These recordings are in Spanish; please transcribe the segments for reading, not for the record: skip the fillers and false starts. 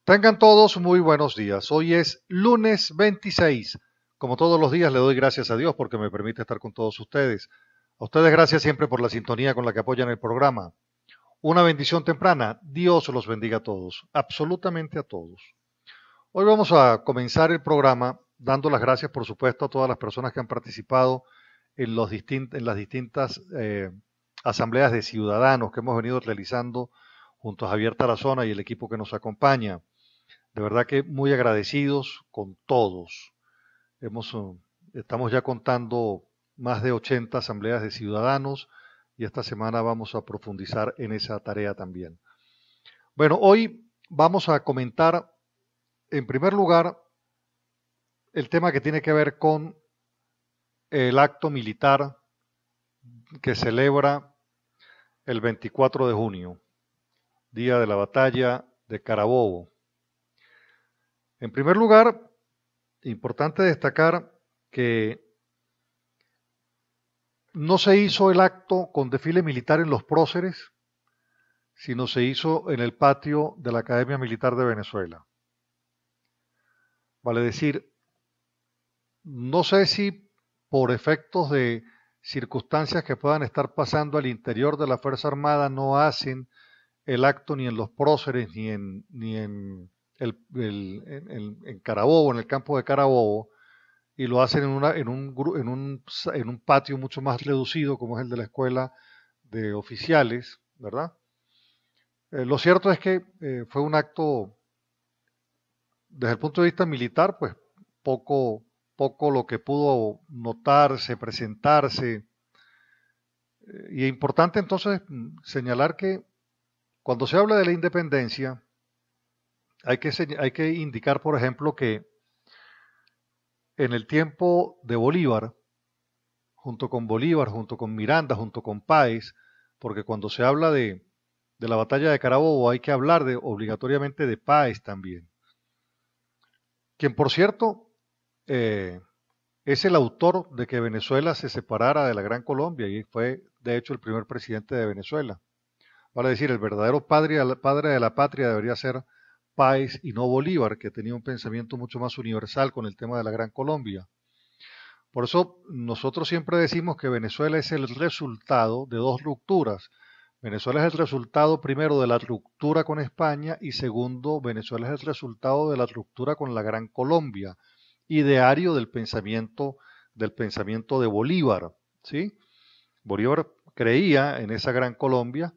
Tengan todos muy buenos días. Hoy es lunes 26. Como todos los días le doy gracias a Dios porque me permite estar con todos ustedes. A ustedes gracias siempre por la sintonía con la que apoyan el programa. Una bendición temprana. Dios los bendiga a todos, absolutamente a todos. Hoy vamos a comenzar el programa dando las gracias, por supuesto, a todas las personas que han participado en las distintas asambleas de ciudadanos que hemos venido realizando junto a Javier Tarazona y el equipo que nos acompaña. De verdad que muy agradecidos con todos. Hemos, Estamos ya contando más de 80 asambleas de ciudadanos y esta semana vamos a profundizar en esa tarea también. Bueno, hoy vamos a comentar en primer lugar el tema que tiene que ver con el acto militar que celebra el 24 de junio, día de la batalla de Carabobo. En primer lugar, importante destacar que no se hizo el acto con desfile militar en los próceres, sino se hizo en el patio de la Academia Militar de Venezuela. Vale decir, no sé si por efectos de circunstancias que puedan estar pasando al interior de la Fuerza Armada no hacen el acto ni en los próceres ni en Carabobo, en el campo de Carabobo, y lo hacen en un patio mucho más reducido como es el de la escuela de oficiales, ¿verdad? Lo cierto es que fue un acto, desde el punto de vista militar, pues poco lo que pudo notarse, presentarse. Y es importante entonces señalar que cuando se habla de la independencia, hay que indicar, por ejemplo, que en el tiempo de Bolívar, junto con Miranda, junto con Páez, porque cuando se habla de la batalla de Carabobo hay que hablar obligatoriamente de Páez también, quien por cierto es el autor de que Venezuela se separara de la Gran Colombia y fue de hecho el primer presidente de Venezuela. Vale decir, el verdadero padre de la patria debería ser Páez y no Bolívar, que tenía un pensamiento mucho más universal con el tema de la Gran Colombia. Por eso nosotros siempre decimos que Venezuela es el resultado de dos rupturas. Venezuela es el resultado primero de la ruptura con España y segundo, Venezuela es el resultado de la ruptura con la Gran Colombia, ideario del pensamiento de Bolívar, ¿sí? Bolívar creía en esa Gran Colombia,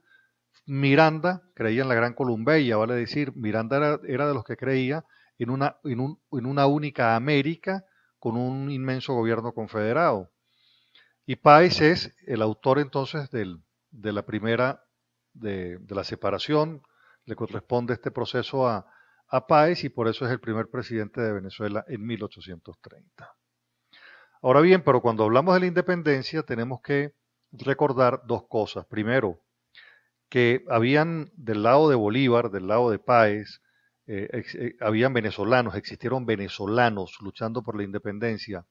Miranda creía en la Gran Columbeya, vale decir, Miranda era de los que creía en una única América con un inmenso gobierno confederado. Y Páez es el autor entonces de la primera, de la separación, le corresponde este proceso a Páez y por eso es el primer presidente de Venezuela en 1830. Ahora bien, pero cuando hablamos de la independencia tenemos que recordar dos cosas. Primero, que habían del lado de Bolívar, del lado de Páez, habían venezolanos, existieron venezolanos luchando por la independencia.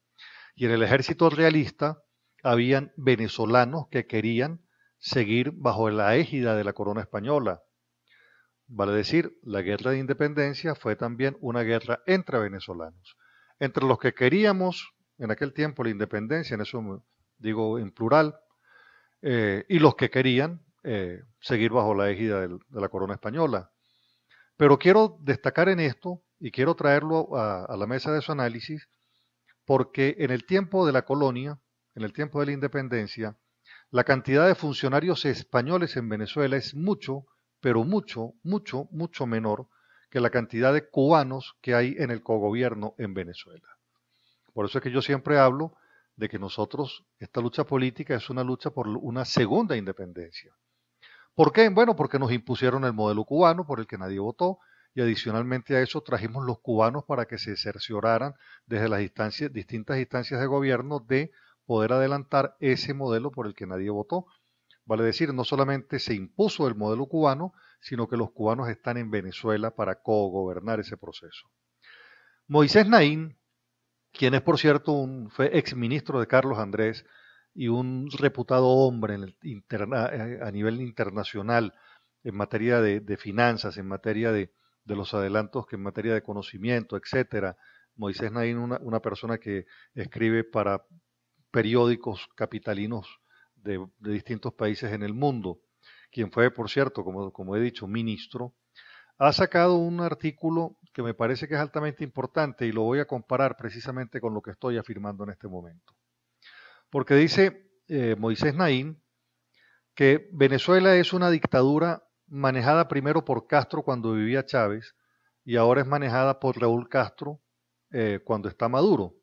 Y en el ejército realista habían venezolanos que querían seguir bajo la égida de la corona española. Vale decir, la guerra de independencia fue también una guerra entre venezolanos. Entre los que queríamos en aquel tiempo la independencia, en eso digo en plural, y los que querían seguir bajo la égida de la corona española. Pero quiero destacar en esto y quiero traerlo a la mesa de su análisis porque en el tiempo de la colonia, en el tiempo de la independencia, la cantidad de funcionarios españoles en Venezuela es mucho, pero mucho menor que la cantidad de cubanos que hay en el cogobierno en Venezuela. Por eso es que yo siempre hablo de que nosotros, esta lucha política es una lucha por una segunda independencia. ¿Por qué? Bueno, porque nos impusieron el modelo cubano por el que nadie votó y adicionalmente a eso trajimos los cubanos para que se cercioraran desde las distintas instancias de gobierno de poder adelantar ese modelo por el que nadie votó. Vale decir, no solamente se impuso el modelo cubano, sino que los cubanos están en Venezuela para cogobernar ese proceso. Moisés Naín, quien es por cierto fue exministro de Carlos Andrés y un reputado hombre a nivel internacional en materia de finanzas, en materia de de los adelantos que en materia de conocimiento, etcétera. Moisés Naín, una persona que escribe para periódicos capitalinos de distintos países en el mundo, quien fue, por cierto, como he dicho, ministro, ha sacado un artículo que me parece que es altamente importante y lo voy a comparar precisamente con lo que estoy afirmando en este momento. Porque dice Moisés Naín que Venezuela es una dictadura manejada primero por Castro cuando vivía Chávez y ahora es manejada por Raúl Castro cuando está Maduro.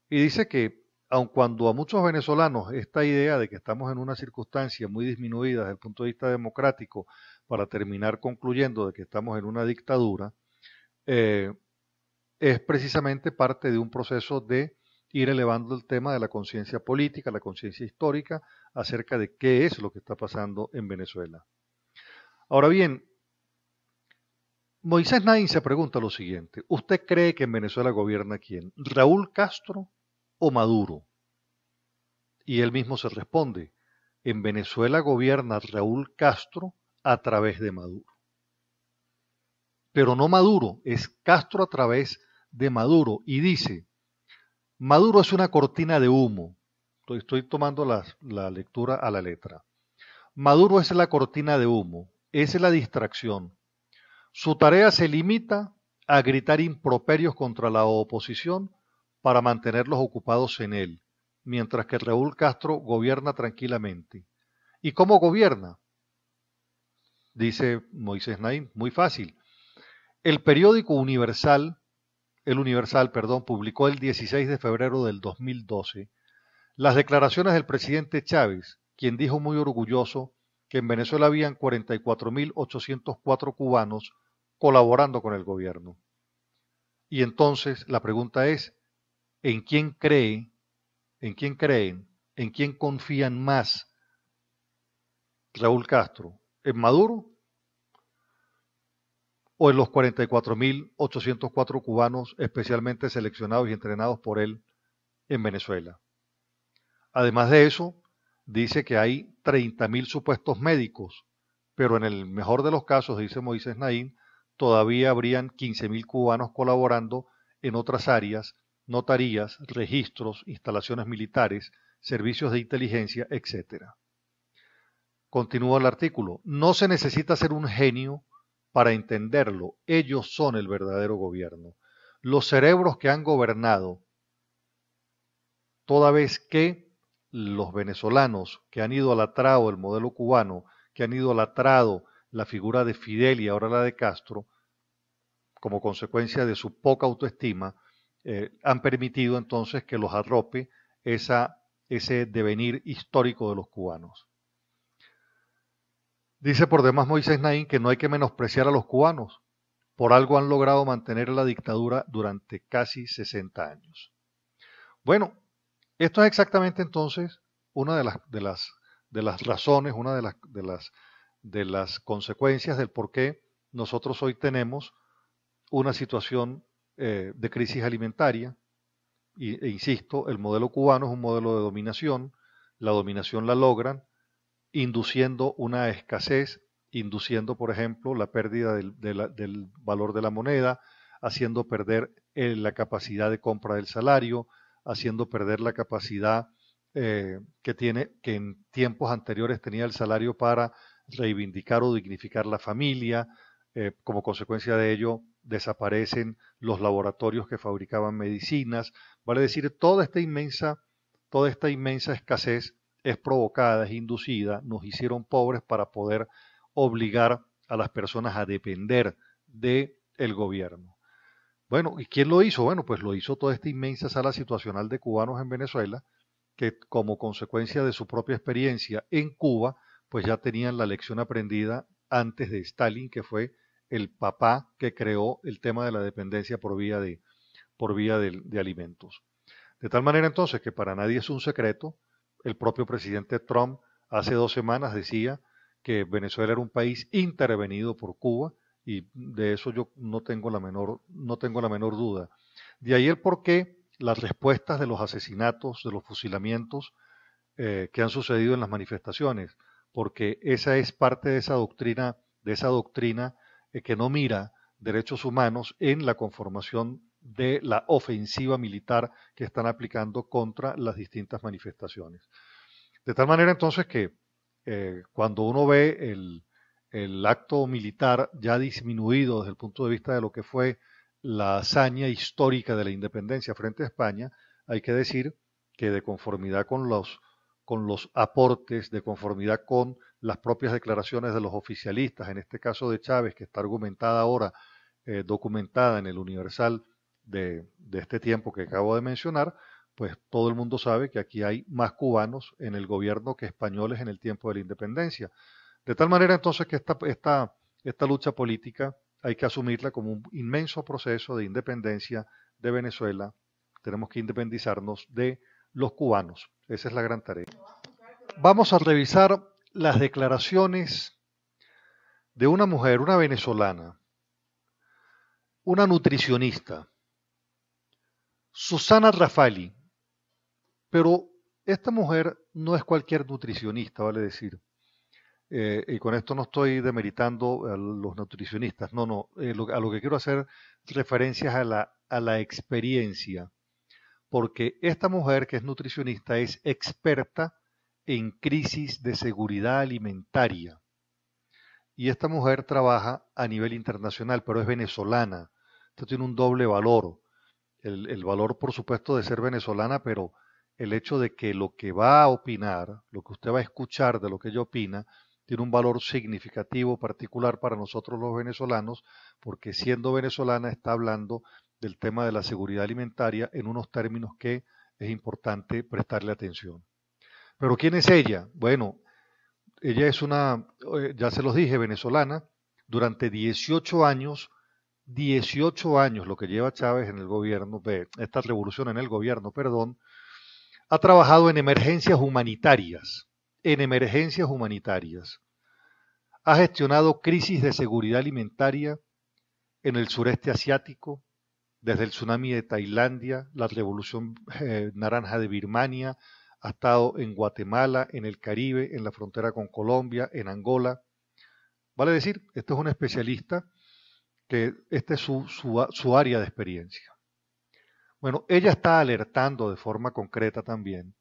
Y dice que aun cuando a muchos venezolanos esta idea de que estamos en una circunstancia muy disminuida desde el punto de vista democrático para terminar concluyendo de que estamos en una dictadura, es precisamente parte de un proceso de ir elevando el tema de la conciencia política, la conciencia histórica acerca de qué es lo que está pasando en Venezuela. Ahora bien, Moisés Naín se pregunta lo siguiente: ¿usted cree que en Venezuela gobierna quién? ¿Raúl Castro o Maduro? Y él mismo se responde: en Venezuela gobierna Raúl Castro a través de Maduro. Pero no Maduro, es Castro a través de Maduro. Y dice, Maduro es una cortina de humo. Estoy tomando la lectura a la letra. Maduro es la cortina de humo, es la distracción. Su tarea se limita a gritar improperios contra la oposición para mantenerlos ocupados en él, mientras que Raúl Castro gobierna tranquilamente. ¿Y cómo gobierna? Dice Moisés Naín, muy fácil. El periódico Universal, publicó el 16 de febrero del 2012 las declaraciones del presidente Chávez, quien dijo muy orgulloso que en Venezuela habían 44.804 cubanos colaborando con el gobierno. Y entonces la pregunta es, ¿en quién creen, en quién confían más Raúl Castro? ¿En Maduro o en los 44.804 cubanos especialmente seleccionados y entrenados por él en Venezuela? Además de eso, dice que hay 30.000 supuestos médicos, pero en el mejor de los casos, dice Moisés Naín, todavía habrían 15.000 cubanos colaborando en otras áreas, notarías, registros, instalaciones militares, servicios de inteligencia, etc. Continúa el artículo. No se necesita ser un genio para entenderlo. Ellos son el verdadero gobierno. Los cerebros que han gobernado, toda vez que los venezolanos que han idolatrado el modelo cubano, que han idolatrado la figura de Fidel y ahora la de Castro, como consecuencia de su poca autoestima, han permitido entonces que los arrope ese devenir histórico de los cubanos. Dice por demás Moisés Naín que no hay que menospreciar a los cubanos. Por algo han logrado mantener la dictadura durante casi 60 años. Bueno, esto es exactamente entonces una de las razones, una de las consecuencias del por qué nosotros hoy tenemos una situación de crisis alimentaria. E insisto, el modelo cubano es un modelo de dominación. La dominación la logran induciendo una escasez, induciendo, por ejemplo, la pérdida del valor de la moneda, haciendo perder la capacidad de compra del salario, haciendo perder la capacidad que en tiempos anteriores tenía el salario para reivindicar o dignificar la familia. Como consecuencia de ello, desaparecen los laboratorios que fabricaban medicinas. Vale decir, toda esta inmensa escasez es provocada, es inducida, nos hicieron pobres para poder obligar a las personas a depender del gobierno. Bueno, ¿y quién lo hizo? Bueno, pues lo hizo toda esta inmensa sala situacional de cubanos en Venezuela, que como consecuencia de su propia experiencia en Cuba, pues ya tenían la lección aprendida antes de Stalin, que fue el papá que creó el tema de la dependencia por vía de alimentos. De tal manera entonces que para nadie es un secreto. El propio presidente Trump hace 2 semanas decía que Venezuela era un país intervenido por Cuba y de eso yo no tengo la menor duda. De ahí el por qué las respuestas de los asesinatos, de los fusilamientos que han sucedido en las manifestaciones, porque esa es parte de esa doctrina que no mira derechos humanos en la conformación de la ofensiva militar que están aplicando contra las distintas manifestaciones. De tal manera entonces que cuando uno ve el acto militar ya disminuido desde el punto de vista de lo que fue la hazaña histórica de la independencia frente a España, hay que decir que de conformidad con los aportes, de conformidad con las propias declaraciones de los oficialistas, en este caso de Chávez, que está argumentada ahora, documentada en el Universal de este tiempo que acabo de mencionar, pues todo el mundo sabe que aquí hay más cubanos en el gobierno que españoles en el tiempo de la independencia. De tal manera entonces que esta lucha política hay que asumirla como un inmenso proceso de independencia de Venezuela. Tenemos que independizarnos de los cubanos. Esa es la gran tarea. Vamos a revisar las declaraciones de una mujer, una venezolana, una nutricionista, Susana Rafali. Pero esta mujer no es cualquier nutricionista, vale decir. Y con esto no estoy demeritando a los nutricionistas, no, a lo que quiero hacer referencias a la experiencia, porque esta mujer que es nutricionista es experta en crisis de seguridad alimentaria. Y esta mujer trabaja a nivel internacional, pero es venezolana. Esto tiene un doble valor. El valor, por supuesto, de ser venezolana, pero el hecho de que lo que va a opinar, lo que usted va a escuchar de lo que ella opina, tiene un valor significativo, particular para nosotros los venezolanos, porque siendo venezolana está hablando del tema de la seguridad alimentaria en unos términos que es importante prestarle atención. Pero ¿quién es ella? Bueno, ella es ya se los dije, venezolana, durante 18 años lo que lleva Chávez en el gobierno, esta revolución en el gobierno, perdón, ha trabajado en emergencias humanitarias, Ha gestionado crisis de seguridad alimentaria en el sureste asiático, desde el tsunami de Tailandia, la revolución naranja de Birmania, ha estado en Guatemala, en el Caribe, en la frontera con Colombia, en Angola. Vale decir, este es un especialista que esta es su área de experiencia. Bueno, ella está alertando de forma concreta también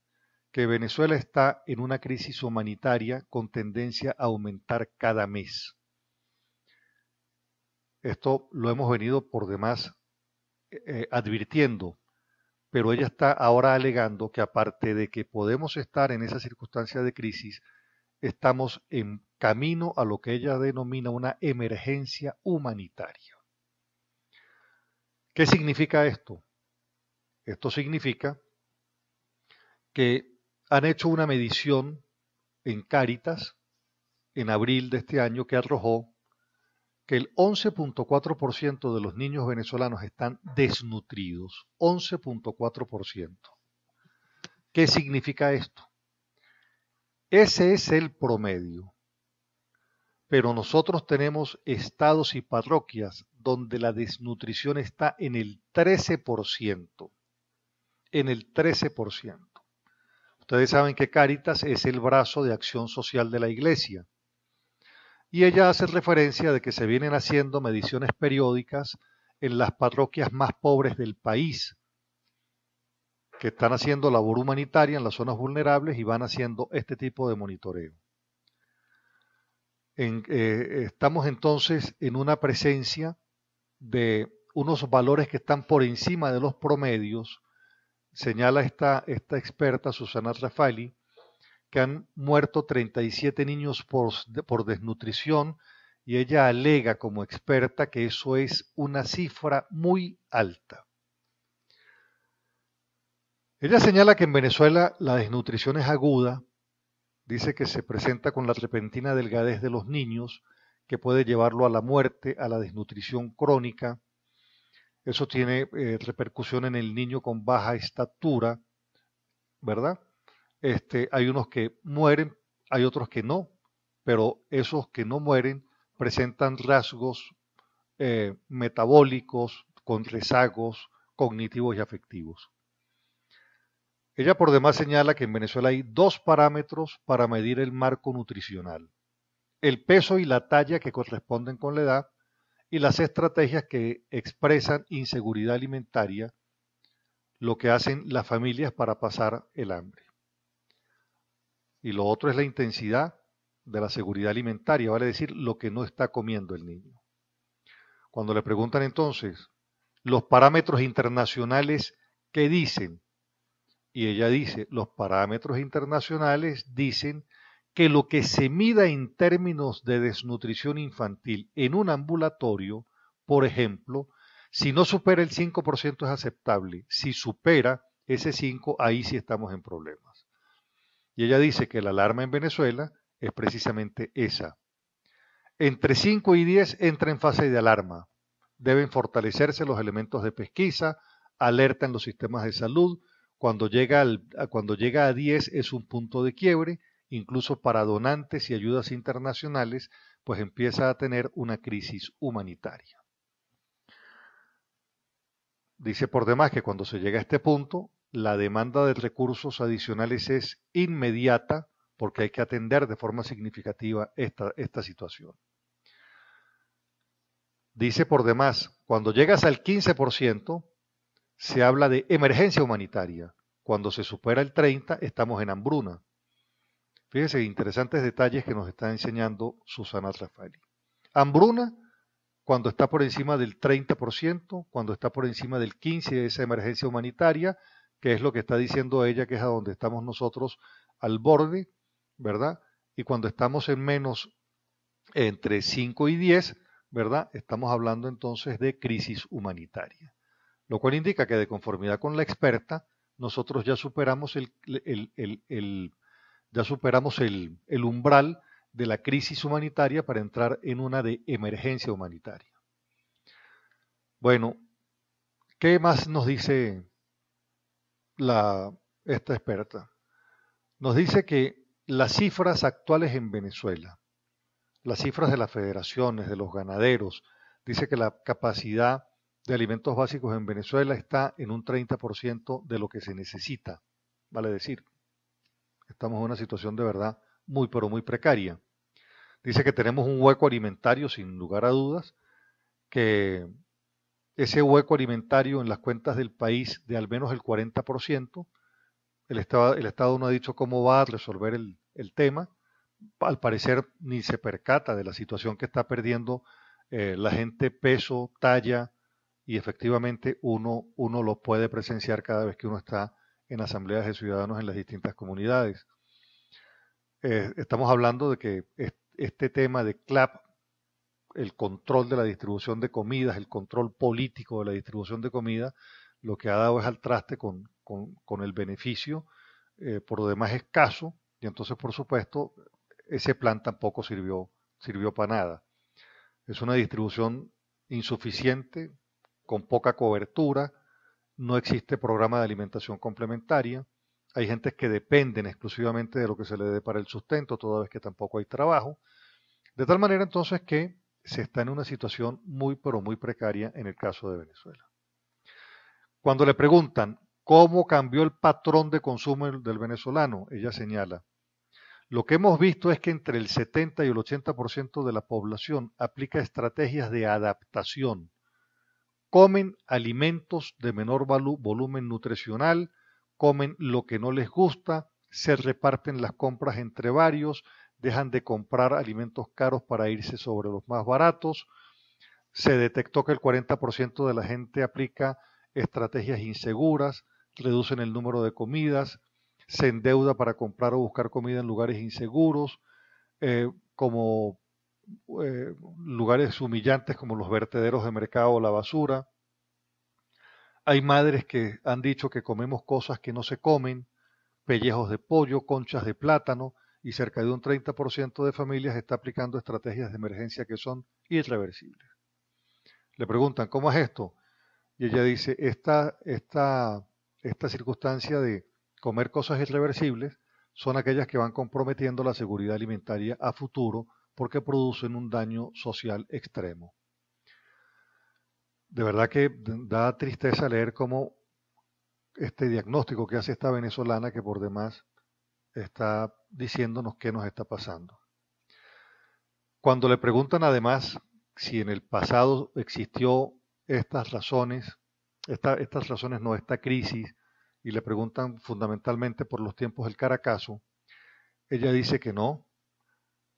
que Venezuela está en una crisis humanitaria con tendencia a aumentar cada mes. Esto lo hemos venido por demás advirtiendo, pero ella está ahora alegando que aparte de que podemos estar en esa circunstancia de crisis, estamos en camino a lo que ella denomina una emergencia humanitaria. ¿Qué significa esto? Esto significa que han hecho una medición en Cáritas en abril de este año que arrojó que el 11.4% de los niños venezolanos están desnutridos. 11.4%. ¿Qué significa esto? Ese es el promedio. Pero nosotros tenemos estados y parroquias donde la desnutrición está en el 13%. En el 13%. Ustedes saben que Cáritas es el brazo de acción social de la Iglesia. Y ella hace referencia de que se vienen haciendo mediciones periódicas en las parroquias más pobres del país, que están haciendo labor humanitaria en las zonas vulnerables y van haciendo este tipo de monitoreo. Estamos entonces en una presencia de unos valores que están por encima de los promedios, señala esta experta Susana Rafali, que han muerto 37 niños por desnutrición, y ella alega como experta que eso es una cifra muy alta. Ella señala que en Venezuela la desnutrición es aguda, dice que se presenta con la repentina delgadez de los niños, que puede llevarlo a la muerte, a la desnutrición crónica. Eso tiene repercusión en el niño con baja estatura, ¿verdad? Hay unos que mueren, hay otros que no, pero esos que no mueren presentan rasgos metabólicos con rezagos cognitivos y afectivos. Ella por demás señala que en Venezuela hay 2 parámetros para medir el marco nutricional: el peso y la talla, que corresponden con la edad, y las estrategias que expresan inseguridad alimentaria, lo que hacen las familias para pasar el hambre. Y lo otro es la intensidad de la seguridad alimentaria, vale decir, lo que no está comiendo el niño. Cuando le preguntan entonces los parámetros internacionales, ¿qué dicen? Y ella dice, los parámetros internacionales dicen que lo que se mida en términos de desnutrición infantil en un ambulatorio, por ejemplo, si no supera el 5% es aceptable. Si supera ese 5%, ahí sí estamos en problemas. Y ella dice que la alarma en Venezuela es precisamente esa. Entre 5 y 10 entra en fase de alarma. Deben fortalecerse los elementos de pesquisa, alerta en los sistemas de salud. Cuando llega a 10 es un punto de quiebre, incluso para donantes y ayudas internacionales, pues empieza a tener una crisis humanitaria. Dice por demás que cuando se llega a este punto, la demanda de recursos adicionales es inmediata porque hay que atender de forma significativa esta situación. Dice por demás, cuando llegas al 15%, se habla de emergencia humanitaria. Cuando se supera el 30%, estamos en hambruna. Fíjense, interesantes detalles que nos está enseñando Susana Raffaeli. Hambruna cuando está por encima del 30%, cuando está por encima del 15% de esa emergencia humanitaria, que es lo que está diciendo ella, que es a donde estamos nosotros al borde, ¿verdad? Y cuando estamos en menos entre 5 y 10, ¿verdad? Estamos hablando entonces de crisis humanitaria, lo cual indica que de conformidad con la experta, nosotros ya superamos el umbral de la crisis humanitaria para entrar en una de emergencia humanitaria. Bueno, ¿qué más nos dice esta experta? Nos dice que las cifras actuales en Venezuela, las cifras de las federaciones, de los ganaderos, dice que la capacidad de alimentos básicos en Venezuela está en un 30% de lo que se necesita, vale decir. Estamos en una situación de verdad muy, pero muy precaria. Dice que tenemos un hueco alimentario, sin lugar a dudas, que ese hueco alimentario en las cuentas del país de al menos el 40%, el Estado no ha dicho cómo va a resolver el tema, al parecer ni se percata de la situación que está perdiendo la gente peso, talla, y efectivamente uno lo puede presenciar cada vez que uno está en asambleas de ciudadanos en las distintas comunidades. Estamos hablando de que este tema de CLAP, el control de la distribución de comidas, el control político de la distribución de comida, lo que ha dado es al traste con el beneficio, por lo demás escaso, y entonces por supuesto ese plan tampoco sirvió para nada. Es una distribución insuficiente, con poca cobertura, no existe programa de alimentación complementaria, hay gente que dependen exclusivamente de lo que se le dé para el sustento, toda vez que tampoco hay trabajo, de tal manera entonces que se está en una situación muy pero muy precaria en el caso de Venezuela. Cuando le preguntan cómo cambió el patrón de consumo del venezolano, ella señala, lo que hemos visto es que entre el 70 y el 80% de la población aplica estrategias de adaptación. Comen alimentos de menor volumen nutricional, comen lo que no les gusta, se reparten las compras entre varios, dejan de comprar alimentos caros para irse sobre los más baratos. Se detectó que el 40% de la gente aplica estrategias inseguras, reducen el número de comidas, se endeuda para comprar o buscar comida en lugares inseguros, como lugares humillantes como los vertederos de mercado o la basura. Hay madres que han dicho que comemos cosas que no se comen, pellejos de pollo, conchas de plátano, y cerca de un 30% de familias está aplicando estrategias de emergencia que son irreversibles. Le preguntan, ¿cómo es esto? Y ella dice, esta circunstancia de comer cosas irreversibles son aquellas que van comprometiendo la seguridad alimentaria a futuro porque producen un daño social extremo. De verdad que da tristeza leer cómo este diagnóstico que hace esta venezolana, que por demás está diciéndonos qué nos está pasando. Cuando le preguntan además si en el pasado existió estas razones, esta crisis, y le preguntan fundamentalmente por los tiempos del Caracazo, ella dice que no,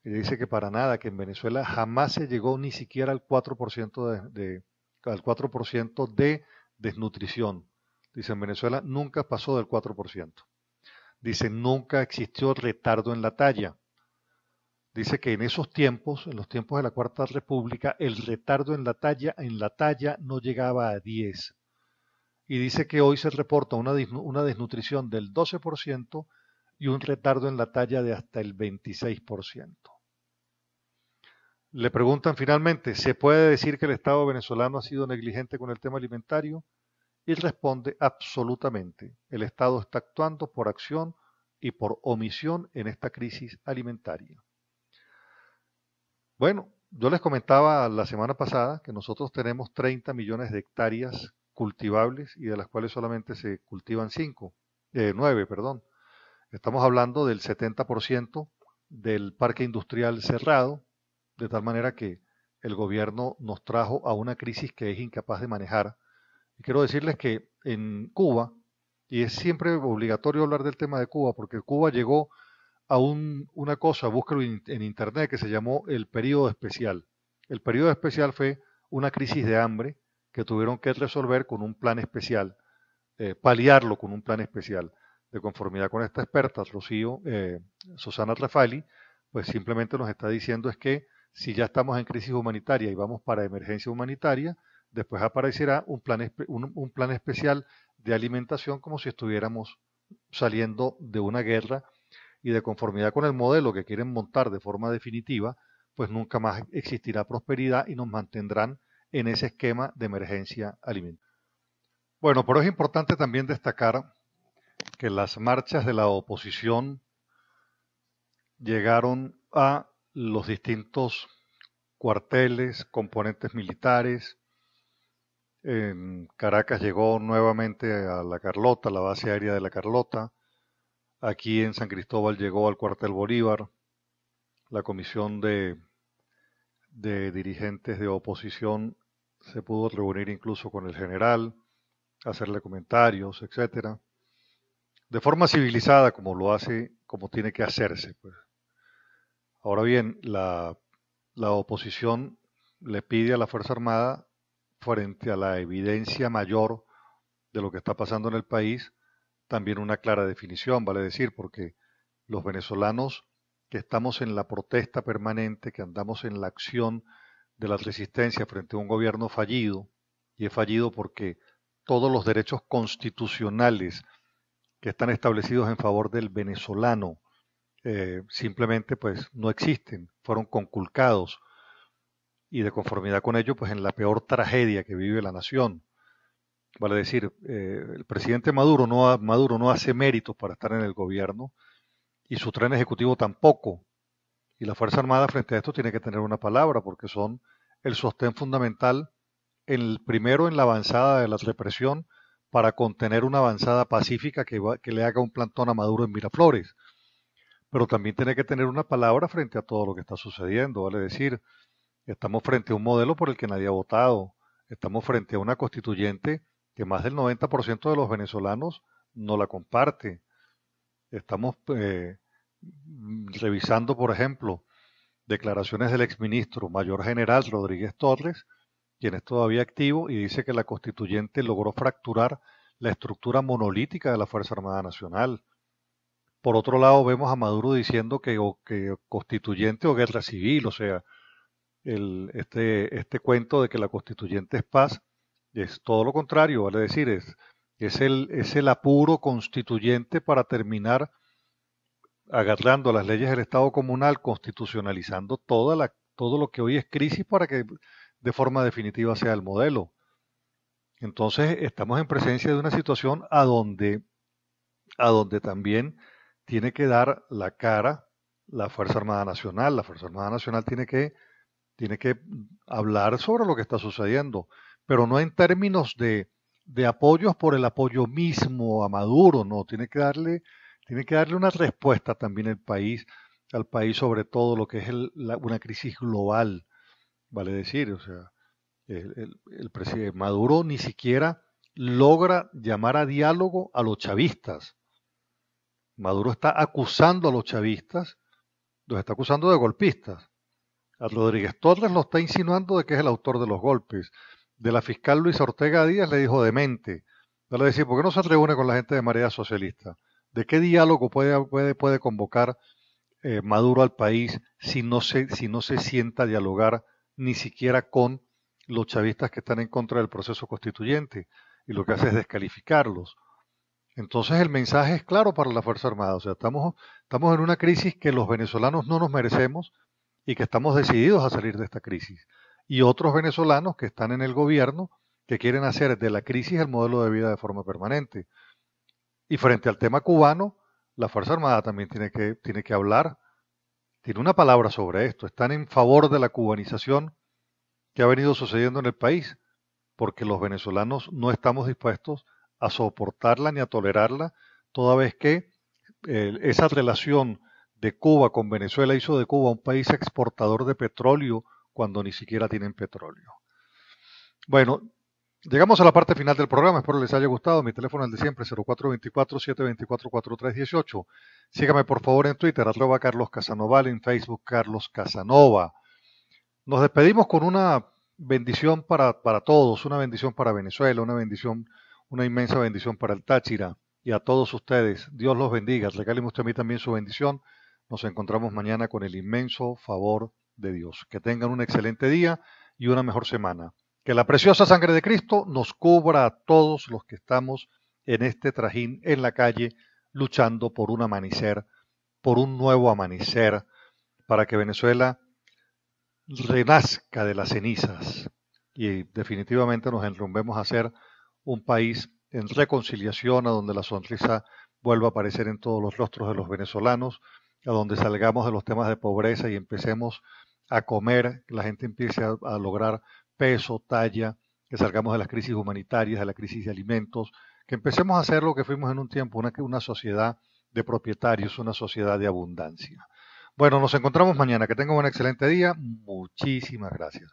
ella dice que para nada, que en Venezuela jamás se llegó ni siquiera al 4% al 4% de desnutrición. Dice, en Venezuela nunca pasó del 4%. Dice, nunca existió retardo en la talla. Dice que en esos tiempos, en los tiempos de la Cuarta República, el retardo en la talla no llegaba a 10. Y dice que hoy se reporta una desnutrición del 12% y un retardo en la talla de hasta el 26%. Le preguntan finalmente, ¿se puede decir que el Estado venezolano ha sido negligente con el tema alimentario? Y responde, absolutamente. El Estado está actuando por acción y por omisión en esta crisis alimentaria. Bueno, yo les comentaba la semana pasada que nosotros tenemos 30 millones de hectáreas cultivables y de las cuales solamente se cultivan 9, perdón. Estamos hablando del 70% del parque industrial cerrado, de tal manera que el gobierno nos trajo a una crisis que es incapaz de manejar. Y quiero decirles que en Cuba, y es siempre obligatorio hablar del tema de Cuba, porque Cuba llegó a una cosa, búscalo en internet, que se llamó el periodo especial. El periodo especial fue una crisis de hambre que tuvieron que resolver con un plan especial, paliarlo con un plan especial. De conformidad con esta experta, Susana Rafali, pues simplemente nos está diciendo es que si ya estamos en crisis humanitaria y vamos para emergencia humanitaria, después aparecerá un plan especial de alimentación como si estuviéramos saliendo de una guerra, y de conformidad con el modelo que quieren montar de forma definitiva, pues nunca más existirá prosperidad y nos mantendrán en ese esquema de emergencia alimentaria. Bueno, pero es importante también destacar que las marchas de la oposición llegaron a los distintos cuarteles, componentes militares. En Caracas llegó nuevamente a La Carlota, la base aérea de La Carlota. Aquí en San Cristóbal llegó al cuartel Bolívar. La comisión de dirigentes de oposición se pudo reunir incluso con el general, hacerle comentarios, etcétera, de forma civilizada como lo hace, como tiene que hacerse, pues. Ahora bien, la oposición le pide a la Fuerza Armada, frente a la evidencia mayor de lo que está pasando en el país, también una clara definición, vale decir, porque los venezolanos que estamos en la protesta permanente, que andamos en la acción de la resistencia frente a un gobierno fallido, y es fallido porque todos los derechos constitucionales que están establecidos en favor del venezolano simplemente pues no existen, fueron conculcados, y de conformidad con ello pues en la peor tragedia que vive la nación. Vale decir, el presidente Maduro no hace méritos para estar en el gobierno, y su tren ejecutivo tampoco. Y la Fuerza Armada frente a esto tiene que tener una palabra, porque son el sostén fundamental, primero en la avanzada de la represión, para contener una avanzada pacífica que le haga un plantón a Maduro en Miraflores. Pero también tiene que tener una palabra frente a todo lo que está sucediendo, vale decir, estamos frente a un modelo por el que nadie ha votado, estamos frente a una constituyente que más del 90% de los venezolanos no la comparte. Estamos revisando, por ejemplo, declaraciones del exministro Mayor General Rodríguez Torres, quien es todavía activo, y dice que la constituyente logró fracturar la estructura monolítica de la Fuerza Armada Nacional. Por otro lado, vemos a Maduro diciendo que constituyente o guerra civil, o sea, este cuento de que la constituyente es paz, es todo lo contrario, vale decir, es el apuro constituyente para terminar agarrando las leyes del Estado comunal, constitucionalizando todo lo que hoy es crisis para que de forma definitiva sea el modelo. Entonces estamos en presencia de una situación a donde también tiene que dar la cara la Fuerza Armada Nacional. La Fuerza Armada Nacional tiene que hablar sobre lo que está sucediendo, pero no en términos de apoyos por el apoyo mismo a Maduro, no, tiene que darle una respuesta también al país sobre todo lo que es una crisis global, vale decir, o sea, el presidente Maduro ni siquiera logra llamar a diálogo a los chavistas. Maduro está acusando a los chavistas, los está acusando de golpistas. A Rodríguez Torres lo está insinuando de que es el autor de los golpes. De la fiscal Luisa Ortega Díaz le dijo demente. Vale decir, ¿por qué no se reúne con la gente de Marea Socialista? ¿De qué diálogo puede convocar Maduro al país si no se sienta a dialogar ni siquiera con los chavistas que están en contra del proceso constituyente? Y lo que hace es descalificarlos. Entonces el mensaje es claro para la Fuerza Armada. O sea, estamos en una crisis que los venezolanos no nos merecemos y que estamos decididos a salir de esta crisis. Y otros venezolanos que están en el gobierno que quieren hacer de la crisis el modelo de vida de forma permanente. Y frente al tema cubano, la Fuerza Armada también tiene que hablar, tiene una palabra sobre esto. Están en favor de la cubanización que ha venido sucediendo en el país, porque los venezolanos no estamos dispuestos a soportarla ni a tolerarla, toda vez que esa relación de Cuba con Venezuela hizo de Cuba un país exportador de petróleo cuando ni siquiera tienen petróleo. Bueno, llegamos a la parte final del programa, espero les haya gustado. Mi teléfono es el de siempre, 0424-724-4318. Sígame por favor en Twitter, @CarlosCasanoval, en Facebook Carlos Casanova. Nos despedimos con una bendición para todos, una bendición para Venezuela, una inmensa bendición para el Táchira y a todos ustedes. Dios los bendiga. Regáleme usted a mí también su bendición. Nos encontramos mañana con el inmenso favor de Dios. Que tengan un excelente día y una mejor semana. Que la preciosa sangre de Cristo nos cubra a todos los que estamos en este trajín en la calle luchando por un amanecer, por un nuevo amanecer, para que Venezuela renazca de las cenizas y definitivamente nos enrumbemos a ser un país en reconciliación, a donde la sonrisa vuelva a aparecer en todos los rostros de los venezolanos, a donde salgamos de los temas de pobreza y empecemos a comer, que la gente empiece a lograr peso, talla, que salgamos de las crisis humanitarias, de la crisis de alimentos, que empecemos a hacer lo que fuimos en un tiempo, una sociedad de propietarios, una sociedad de abundancia. Bueno, nos encontramos mañana. Que tengan un excelente día. Muchísimas gracias.